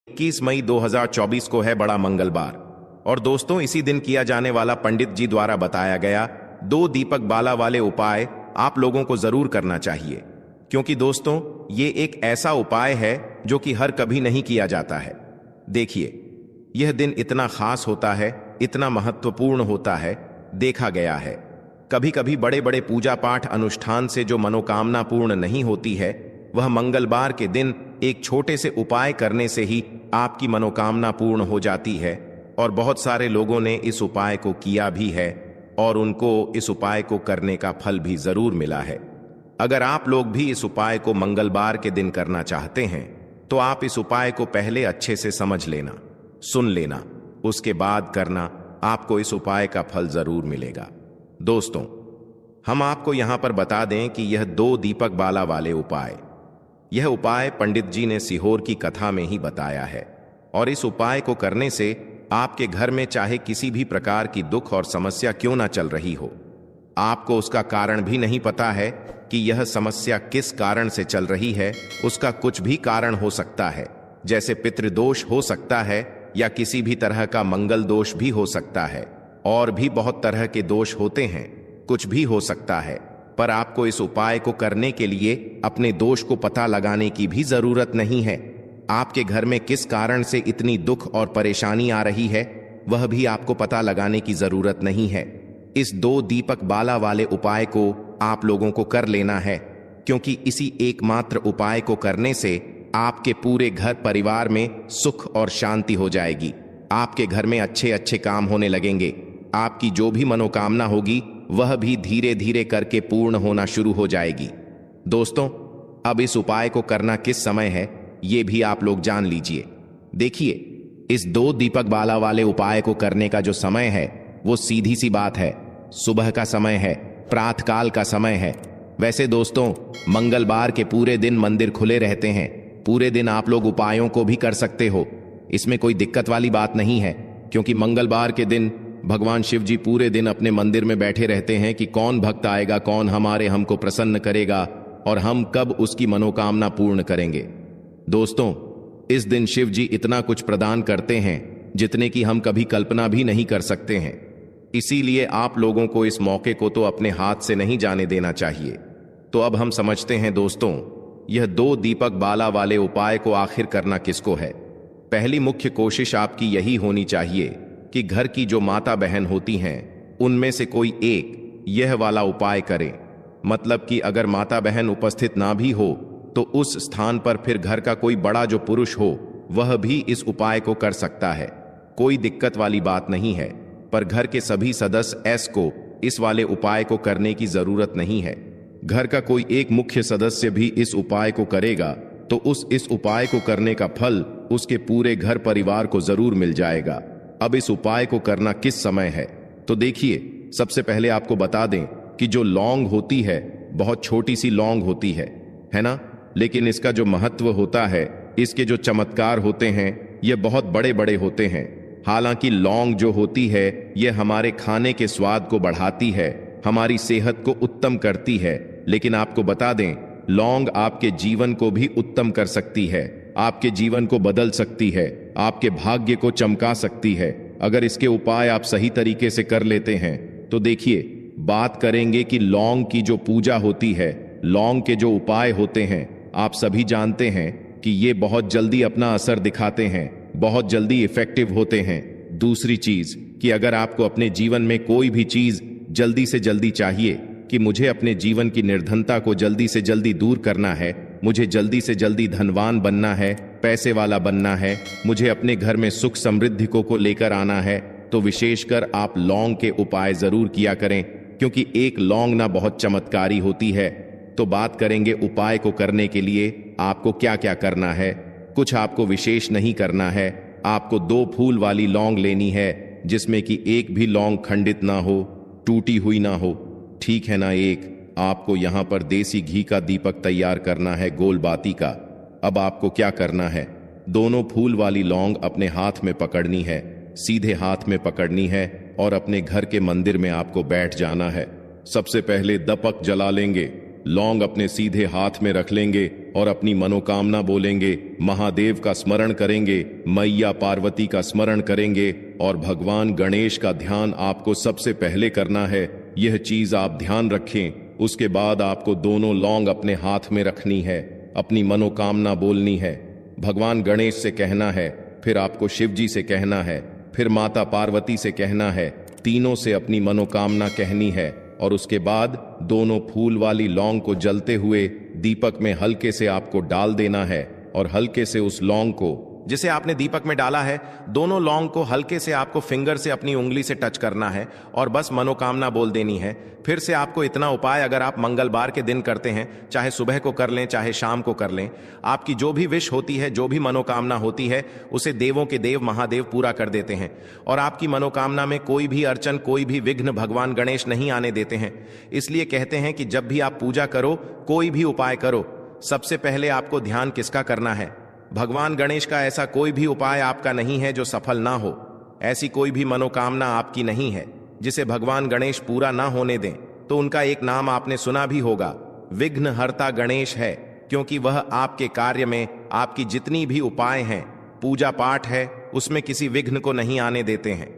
21 मई 2024 को है बड़ा मंगलवार। और दोस्तों, इसी दिन किया जाने वाला पंडित जी द्वारा बताया गया 2 दीपक बाला वाले उपाय आप लोगों को जरूर करना चाहिए, क्योंकि दोस्तों ये एक ऐसा उपाय है जो कि हर कभी नहीं किया जाता है। देखिए, यह दिन इतना खास होता है, इतना महत्वपूर्ण होता है। देखा गया है कभी कभी बड़े बड़े पूजा पाठ अनुष्ठान से जो मनोकामना पूर्ण नहीं होती है, वह मंगलवार के दिन एक छोटे से उपाय करने से ही आपकी मनोकामना पूर्ण हो जाती है। और बहुत सारे लोगों ने इस उपाय को किया भी है और उनको इस उपाय को करने का फल भी जरूर मिला है। अगर आप लोग भी इस उपाय को मंगलवार के दिन करना चाहते हैं तो आप इस उपाय को पहले अच्छे से समझ लेना, सुन लेना, उसके बाद करना। आपको इस उपाय का फल जरूर मिलेगा। दोस्तों, हम आपको यहां पर बता दें कि यह 2 दीपक बाला वाले उपाय, यह उपाय पंडित जी ने सीहोर की कथा में ही बताया है। और इस उपाय को करने से आपके घर में चाहे किसी भी प्रकार की दुख और समस्या क्यों ना चल रही हो, आपको उसका कारण भी नहीं पता है कि यह समस्या किस कारण से चल रही है। उसका कुछ भी कारण हो सकता है, जैसे पितृदोष हो सकता है या किसी भी तरह का मंगल दोष भी हो सकता है, और भी बहुत तरह के दोष होते हैं, कुछ भी हो सकता है। पर आपको इस उपाय को करने के लिए अपने दोष को पता लगाने की भी जरूरत नहीं है। आपके घर में किस कारण से इतनी दुख और परेशानी आ रही है, वह भी आपको पता लगाने की जरूरत नहीं है। इस 2 दीपक बाला वाले उपाय को आप लोगों को कर लेना है, क्योंकि इसी एकमात्र उपाय को करने से आपके पूरे घर परिवार में सुख और शांति हो जाएगी। आपके घर में अच्छे अच्छे काम होने लगेंगे। आपकी जो भी मनोकामना होगी वह भी धीरे धीरे करके पूर्ण होना शुरू हो जाएगी। दोस्तों, अब इस उपाय को करना किस समय है ये भी आप लोग जान लीजिए। देखिए, इस 2 दीपक बाला वाले उपाय को करने का जो समय है वो सीधी सी बात है, सुबह का समय है, प्रातःकाल का समय है। वैसे दोस्तों, मंगलवार के पूरे दिन मंदिर खुले रहते हैं, पूरे दिन आप लोग उपायों को भी कर सकते हो। इसमें कोई दिक्कत वाली बात नहीं है, क्योंकि मंगलवार के दिन भगवान शिव जी पूरे दिन अपने मंदिर में बैठे रहते हैं कि कौन भक्त आएगा, कौन हमको प्रसन्न करेगा और हम कब उसकी मनोकामना पूर्ण करेंगे। दोस्तों, इस दिन शिव जी इतना कुछ प्रदान करते हैं जितने की हम कभी कल्पना भी नहीं कर सकते हैं। इसीलिए आप लोगों को इस मौके को तो अपने हाथ से नहीं जाने देना चाहिए। तो अब हम समझते हैं दोस्तों, यह 2 दीपक बाला वाले उपाय को आखिर करना किसको है। पहली मुख्य कोशिश आपकी यही होनी चाहिए कि घर की जो माता बहन होती हैं उनमें से कोई एक यह वाला उपाय करें। मतलब कि अगर माता बहन उपस्थित ना भी हो तो उस स्थान पर फिर घर का कोई बड़ा जो पुरुष हो वह भी इस उपाय को कर सकता है। कोई दिक्कत वाली बात नहीं है, पर घर के सभी सदस्य को इस वाले उपाय को करने की जरूरत नहीं है। घर का कोई एक मुख्य सदस्य भी इस उपाय को करेगा तो इस उपाय को करने का फल उसके पूरे घर परिवार को जरूर मिल जाएगा। अब इस उपाय को करना किस समय है, तो देखिए, सबसे पहले आपको बता दें कि जो लौंग होती है बहुत छोटी सी लौंग होती है ना, लेकिन इसका जो महत्व होता है, इसके जो चमत्कार होते हैं, ये बहुत बड़े बड़े होते हैं। हालांकि लौंग जो होती है ये हमारे खाने के स्वाद को बढ़ाती है, हमारी सेहत को उत्तम करती है, लेकिन आपको बता दें, लौंग आपके जीवन को भी उत्तम कर सकती है, आपके जीवन को बदल सकती है, आपके भाग्य को चमका सकती है। अगर इसके उपाय आप सही तरीके से कर लेते हैं तो देखिए, बात करेंगे कि लौंग की जो पूजा होती है, लौंग के जो उपाय होते हैं, आप सभी जानते हैं कि ये बहुत जल्दी अपना असर दिखाते हैं, बहुत जल्दी इफेक्टिव होते हैं। दूसरी चीज कि अगर आपको अपने जीवन में कोई भी चीज जल्दी से जल्दी चाहिए कि मुझे अपने जीवन की निर्धनता को जल्दी से जल्दी दूर करना है, मुझे जल्दी से जल्दी धनवान बनना है, पैसे वाला बनना है, मुझे अपने घर में सुख समृद्धि को लेकर आना है, तो विशेषकर आप लौंग के उपाय जरूर किया करें, क्योंकि एक लौंग ना बहुत चमत्कारी होती है। तो बात करेंगे उपाय को करने के लिए आपको क्या क्या करना है। कुछ आपको विशेष नहीं करना है। आपको 2 फूल वाली लौंग लेनी है, जिसमें कि एक भी लौंग खंडित ना हो, टूटी हुई ना हो, ठीक है ना। एक आपको यहां पर देसी घी का दीपक तैयार करना है, गोल बाती का। अब आपको क्या करना है, दोनों फूल वाली लौंग अपने हाथ में पकड़नी है, सीधे हाथ में पकड़नी है और अपने घर के मंदिर में आपको बैठ जाना है। सबसे पहले दीपक जला लेंगे, लौंग अपने सीधे हाथ में रख लेंगे और अपनी मनोकामना बोलेंगे, महादेव का स्मरण करेंगे, मैया पार्वती का स्मरण करेंगे और भगवान गणेश का ध्यान आपको सबसे पहले करना है। यह चीज आप ध्यान रखें। उसके बाद आपको दोनों लौंग अपने हाथ में रखनी है, अपनी मनोकामना बोलनी है, भगवान गणेश से कहना है, फिर आपको शिव जी से कहना है, फिर माता पार्वती से कहना है, तीनों से अपनी मनोकामना कहनी है और उसके बाद दोनों फूल वाली लौंग को जलते हुए दीपक में हल्के से आपको डाल देना है और हल्के से उस लौंग को जिसे आपने दीपक में डाला है, दोनों लौंग को हल्के से आपको फिंगर से अपनी उंगली से टच करना है और बस मनोकामना बोल देनी है। फिर से आपको इतना उपाय अगर आप मंगलवार के दिन करते हैं, चाहे सुबह को कर लें चाहे शाम को कर लें, आपकी जो भी विश होती है, जो भी मनोकामना होती है, उसे देवों के देव महादेव पूरा कर देते हैं और आपकी मनोकामना में कोई भी अड़चन, कोई भी विघ्न भगवान गणेश नहीं आने देते हैं। इसलिए कहते हैं कि जब भी आप पूजा करो, कोई भी उपाय करो, सबसे पहले आपको ध्यान किसका करना है? भगवान गणेश का। ऐसा कोई भी उपाय आपका नहीं है जो सफल ना हो, ऐसी कोई भी मनोकामना आपकी नहीं है जिसे भगवान गणेश पूरा ना होने दें। तो उनका एक नाम आपने सुना भी होगा, विघ्नहर्ता गणेश है, क्योंकि वह आपके कार्य में आपकी जितनी भी उपाय हैं, पूजा पाठ है, उसमें किसी विघ्न को नहीं आने देते हैं।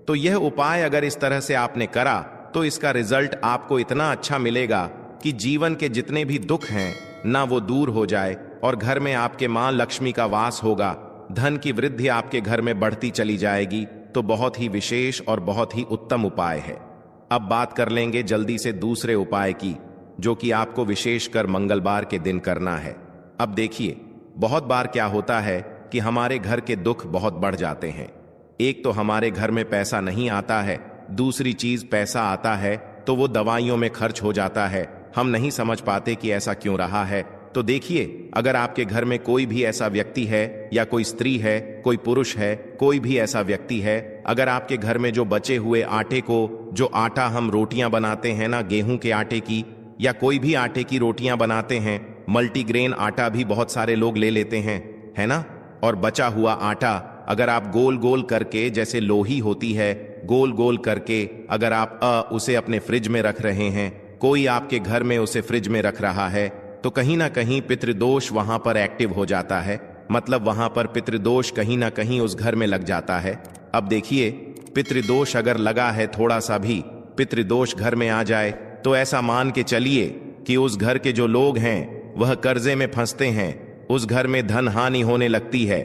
तो यह उपाय अगर इस तरह से आपने करा तो इसका रिजल्ट आपको इतना अच्छा मिलेगा कि जीवन के जितने भी दुख हैं ना वो दूर हो जाए और घर में आपके मां लक्ष्मी का वास होगा, धन की वृद्धि आपके घर में बढ़ती चली जाएगी। तो बहुत ही विशेष और बहुत ही उत्तम उपाय है। अब बात कर लेंगे जल्दी से दूसरे उपाय की, जो कि आपको विशेषकर मंगलवार के दिन करना है। अब देखिए, बहुत बार क्या होता है कि हमारे घर के दुख बहुत बढ़ जाते हैं। एक तो हमारे घर में पैसा नहीं आता है, दूसरी चीज पैसा आता है तो वो दवाइयों में खर्च हो जाता है। हम नहीं समझ पाते कि ऐसा क्यों रहा है। तो देखिए, अगर आपके घर में कोई भी ऐसा व्यक्ति है, या कोई स्त्री है, कोई पुरुष है, कोई भी ऐसा व्यक्ति है, अगर आपके घर में जो बचे हुए आटे को, जो आटा हम रोटियां बनाते हैं ना, गेहूं के आटे की या कोई भी आटे की रोटियां बनाते हैं, मल्टीग्रेन आटा भी बहुत सारे लोग ले लेते हैं, है ना। और बचा हुआ आटा अगर आप गोल गोल करके, जैसे लोही होती है, गोल गोल करके अगर आप उसे अपने फ्रिज में रख रहे हैं, कोई आपके घर में उसे फ्रिज में रख रहा है, तो कहीं ना कहीं पितृदोष वहां पर एक्टिव हो जाता है। मतलब वहां पर पितृदोष कहीं ना कहीं उस घर में लग जाता है। अब देखिए, पितृदोष अगर लगा है, थोड़ा सा भी पितृदोष घर में आ जाए, तो ऐसा मान के चलिए कि उस घर के जो लोग हैं वह कर्जे में फंसते हैं, उस घर में धन हानि होने लगती है।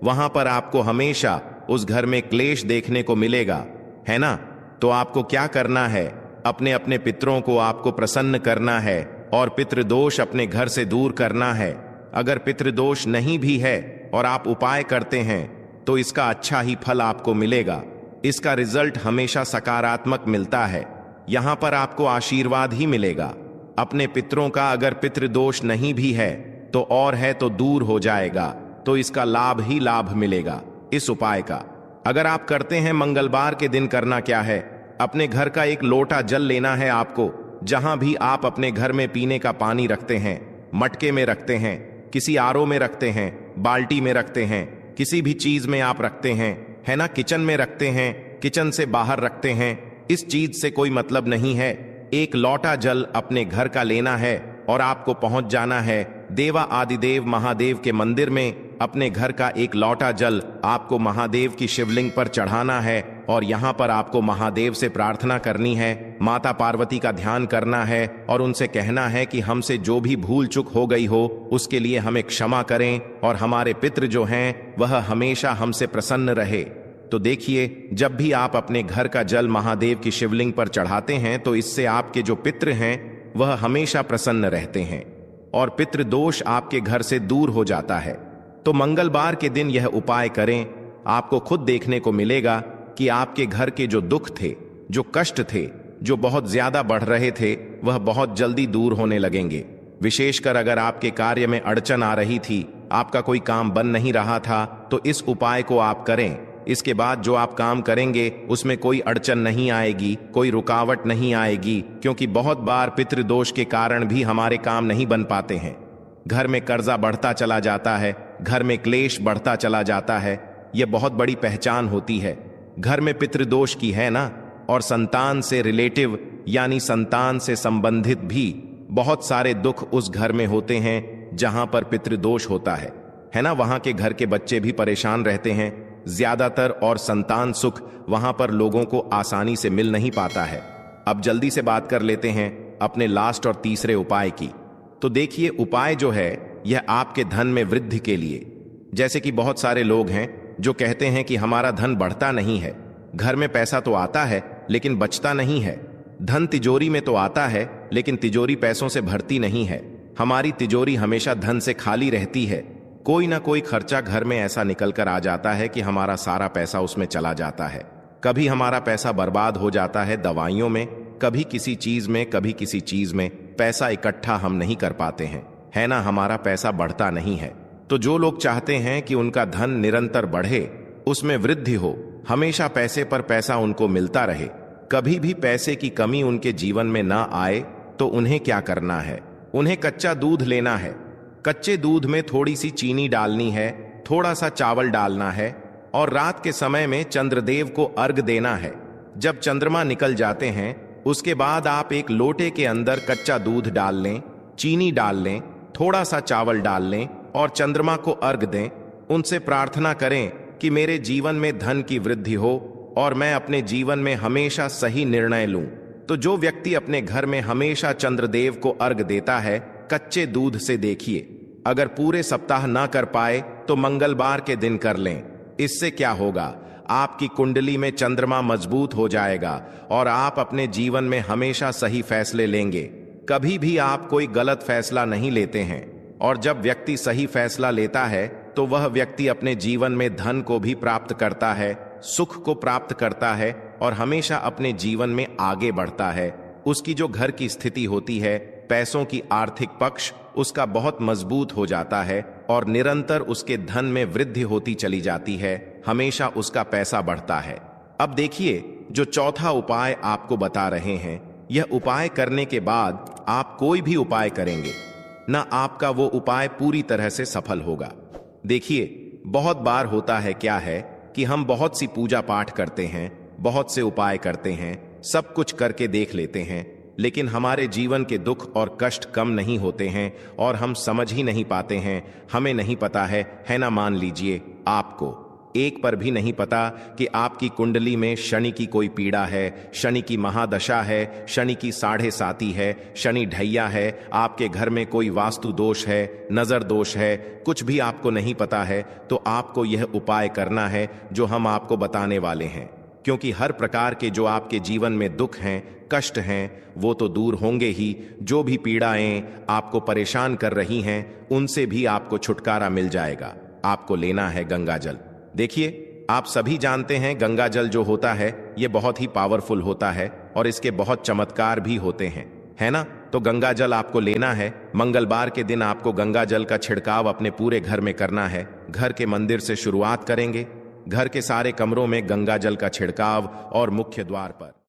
वहां पर आपको हमेशा उस घर में क्लेश देखने को मिलेगा, है ना। तो आपको क्या करना है? अपने अपने पितरों को आपको प्रसन्न करना है और पितृदोष अपने घर से दूर करना है। अगर पितृदोष नहीं भी है और आप उपाय करते हैं तो इसका अच्छा ही फल आपको मिलेगा। इसका रिजल्ट हमेशा सकारात्मक मिलता है। यहां पर आपको आशीर्वाद ही मिलेगा। अपने पितरों का अगर पितृदोष नहीं भी है तो और है तो दूर हो जाएगा। तो इसका लाभ ही लाभ मिलेगा इस उपाय का। अगर आप करते हैं, मंगलवार के दिन करना क्या है? अपने घर का एक लोटा जल लेना है आपको। जहां भी आप अपने घर में पीने का पानी रखते हैं, मटके में रखते हैं, किसी आरओ में रखते हैं, बाल्टी में रखते हैं, किसी भी चीज में आप रखते हैं, है ना, किचन में रखते हैं, किचन से बाहर रखते हैं, इस चीज से कोई मतलब नहीं है। एक लोटा जल अपने घर का लेना है और आपको पहुंच जाना है देवा आदिदेव महादेव के मंदिर में। अपने घर का एक लोटा जल आपको महादेव की शिवलिंग पर चढ़ाना है और यहां पर आपको महादेव से प्रार्थना करनी है, माता पार्वती का ध्यान करना है और उनसे कहना है कि हमसे जो भी भूल चूक हो गई हो उसके लिए हमें क्षमा करें और हमारे पितृ जो हैं वह हमेशा हमसे प्रसन्न रहे। तो देखिए, जब भी आप अपने घर का जल महादेव की शिवलिंग पर चढ़ाते हैं तो इससे आपके जो पितृ हैं वह हमेशा प्रसन्न रहते हैं और पितृदोष आपके घर से दूर हो जाता है। तो मंगलवार के दिन यह उपाय करें, आपको खुद देखने को मिलेगा कि आपके घर के जो दुख थे, जो कष्ट थे, जो बहुत ज्यादा बढ़ रहे थे, वह बहुत जल्दी दूर होने लगेंगे। विशेषकर अगर आपके कार्य में अड़चन आ रही थी, आपका कोई काम बन नहीं रहा था, तो इस उपाय को आप करें। इसके बाद जो आप काम करेंगे उसमें कोई अड़चन नहीं आएगी, कोई रुकावट नहीं आएगी, क्योंकि बहुत बार पितृदोष के कारण भी हमारे काम नहीं बन पाते हैं। घर में कर्जा बढ़ता चला जाता है, घर में क्लेश बढ़ता चला जाता है। यह बहुत बड़ी पहचान होती है घर में पितृदोष की, है ना। और संतान से रिलेटिव यानी संतान से संबंधित भी बहुत सारे दुख उस घर में होते हैं जहां पर पितृदोष होता है ना, वहां के घर के बच्चे भी परेशान रहते हैं ज्यादातर, और संतान सुख वहां पर लोगों को आसानी से मिल नहीं पाता है। अब जल्दी से बात कर लेते हैं अपने लास्ट और तीसरे उपाय की। तो देखिए, उपाय जो है यह आपके धन में वृद्धि के लिए। जैसे कि बहुत सारे लोग हैं जो कहते हैं कि हमारा धन बढ़ता नहीं है, घर में पैसा तो आता है लेकिन बचता नहीं है, धन तिजोरी में तो आता है लेकिन तिजोरी पैसों से भरती नहीं है, हमारी तिजोरी हमेशा धन से खाली रहती है, कोई ना कोई खर्चा घर में ऐसा निकल कर आ जाता है कि हमारा सारा पैसा उसमें चला जाता है। कभी हमारा पैसा बर्बाद हो जाता है दवाइयों में, कभी किसी चीज में, कभी किसी चीज में पैसा इकट्ठा हम नहीं कर पाते हैं, है ना, हमारा पैसा बढ़ता नहीं है। तो जो लोग चाहते हैं कि उनका धन निरंतर बढ़े, उसमें वृद्धि हो, हमेशा पैसे पर पैसा उनको मिलता रहे, कभी भी पैसे की कमी उनके जीवन में ना आए, तो उन्हें क्या करना है? उन्हें कच्चा दूध लेना है। कच्चे दूध में थोड़ी सी चीनी डालनी है, थोड़ा सा चावल डालना है और रात के समय में चंद्रदेव को अर्घ देना है। जब चंद्रमा निकल जाते हैं उसके बाद आप एक लोटे के अंदर कच्चा दूध डाल लें, चीनी डाल लें, थोड़ा सा चावल डाल लें और चंद्रमा को अर्घ दें। उनसे प्रार्थना करें कि मेरे जीवन में धन की वृद्धि हो और मैं अपने जीवन में हमेशा सही निर्णय लूं। तो जो व्यक्ति अपने घर में हमेशा चंद्रदेव को अर्घ देता है कच्चे दूध से, देखिए, अगर पूरे सप्ताह ना कर पाए तो मंगलवार के दिन कर लें। इससे क्या होगा, आपकी कुंडली में चंद्रमा मजबूत हो जाएगा और आप अपने जीवन में हमेशा सही फैसले लेंगे। कभी भी आप कोई गलत फैसला नहीं लेते हैं, और जब व्यक्ति सही फैसला लेता है तो वह व्यक्ति अपने जीवन में धन को भी प्राप्त करता है, सुख को प्राप्त करता है और हमेशा अपने जीवन में आगे बढ़ता है। उसकी जो घर की स्थिति होती है, पैसों की आर्थिक पक्ष उसका बहुत मजबूत हो जाता है और निरंतर उसके धन में वृद्धि होती चली जाती है, हमेशा उसका पैसा बढ़ता है। अब देखिए, जो चौथा उपाय आपको बता रहे हैं, यह उपाय करने के बाद आप कोई भी उपाय करेंगे ना, आपका वो उपाय पूरी तरह से सफल होगा। देखिए, बहुत बार होता है क्या है कि हम बहुत सी पूजा पाठ करते हैं, बहुत से उपाय करते हैं, सब कुछ करके देख लेते हैं, लेकिन हमारे जीवन के दुख और कष्ट कम नहीं होते हैं और हम समझ ही नहीं पाते हैं, हमें नहीं पता है ना। मान लीजिए आपको एक पर भी नहीं पता कि आपकी कुंडली में शनि की कोई पीड़ा है, शनि की महादशा है, शनि की 7.5 है, शनि ढैया है, आपके घर में कोई वास्तु दोष है, नजर दोष है, कुछ भी आपको नहीं पता है, तो आपको यह उपाय करना है जो हम आपको बताने वाले हैं। क्योंकि हर प्रकार के जो आपके जीवन में दुख हैं, कष्ट हैं, वो तो दूर होंगे ही। जो भी पीड़ाएं आपको परेशान कर रही हैं, उनसे भी आपको छुटकारा मिल जाएगा। आपको लेना है गंगा जल। देखिए, आप सभी जानते हैं गंगा जल जो होता है ये बहुत ही पावरफुल होता है और इसके बहुत चमत्कार भी होते हैं, है ना। तो गंगा जल आपको लेना है। मंगलवार के दिन आपको गंगा जल का छिड़काव अपने पूरे घर में करना है। घर के मंदिर से शुरुआत करेंगे, घर के सारे कमरों में गंगा जल का छिड़काव और मुख्य द्वार पर